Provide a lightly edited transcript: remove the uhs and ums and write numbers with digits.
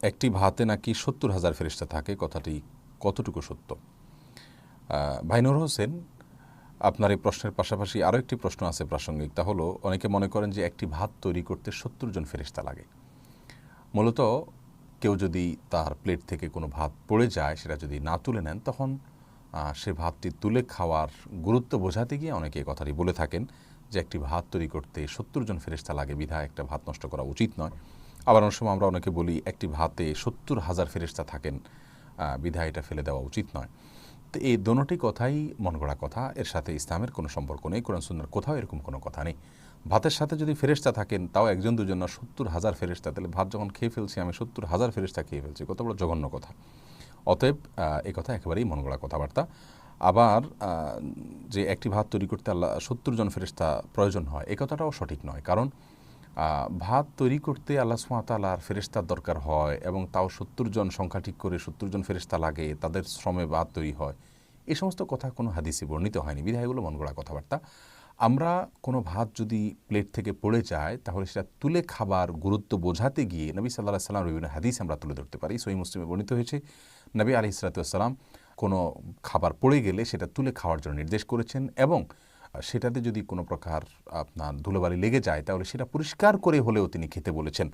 একটি ভাতে নাকি ৭০,০০০ ফেরেশতা থাকে, কথাটি কতটুকু সত্য? ভাই নূর হোসেন, আপনার এই প্রশ্নের পাশাপাশি আরও একটি প্রশ্ন আছে প্রাসঙ্গিক। তা হলো, অনেকে মনে করেন যে একটি ভাত তৈরি করতে ৭০ জন ফেরেশতা লাগে। মূলত কেউ যদি তার প্লেট থেকে কোনো ভাত পড়ে যায়, সেটা যদি না তুলে নেন, তখন সে ভাতটি তুলে খাওয়ার গুরুত্ব বোঝাতে গিয়ে অনেকে এই কথাটি বলে থাকেন যে একটি ভাত তৈরি করতে ৭০ জন ফেরেশতা লাগে, বিধায় একটা ভাত নষ্ট করা উচিত নয়। আবার অনেক সময় আমরা অনেকে বলি একটি ভাতে ৭০,০০০ ফেরেশতা থাকেন, বিধায় এটা ফেলে দেওয়া উচিত নয়। তো এই দোনোটি কথাই মন গড়া কথা, এর সাথে ইসলামের কোনো সম্পর্ক নেই, কোরআন সুন্নাহর কোথাও এরকম কোনো কথা নেই। ভাতের সাথে যদি ফেরেশতা থাকেন, তাও একজন দুজন না, ৭০,০০০ ফেরেশতা, তাহলে ভাত যখন খেয়ে ফেলছি আমি ৭০,০০০ ফেরেশতা খেয়ে ফেলছি, কত বড় জঘন্য কথা। অতএব এই কথা একেবারেই মন গড়া কথাবার্তা। আবার যে একটি ভাত তৈরি করতে ৭০ জন ফেরেশতা প্রয়োজন হয়, এই কথাটাও সঠিক নয়। কারণ ভাত তৈরি করতে আল্লাহ সুবহানাহু ওয়া তাআলার ফেরেশতার দরকার হয়, এবং তাও ৭০ জন সংখ্যা ঠিক করে ৭০ জন ফেরেশতা লাগে, তাদের শ্রমে ভাত তৈরি হয়। এই সমস্ত কথা কোনো হাদিসে বর্ণিত হয়নি, বিধায় এগুলো মন গড়া কথাবার্তা। আমরা কোনো ভাত যদি প্লেট থেকে পড়ে যায়, তাহলে সেটা তুলে খাবার গুরুত্ব বোঝাতে গিয়ে নবী সাল্লাল্লাহু আলাইহি ওয়াসাল্লামের বিভিন্ন হাদিস আমরা তুলে ধরতে পারি। সহিহ মুসলিমে বর্ণিত হয়েছে, নবী আলাইহিস সালাতু ওয়াস সালাম কোনো খাবার পড়ে গেলে সেটা তুলে খাওয়ার জন্য নির্দেশ করেছেন, এবং সেটাতে যদি কোনো প্রকার আপনার ধুলোবালি লেগে যায়, তাহলে সেটা পরিষ্কার করে হলেও তিনি খেতে বলেছেন।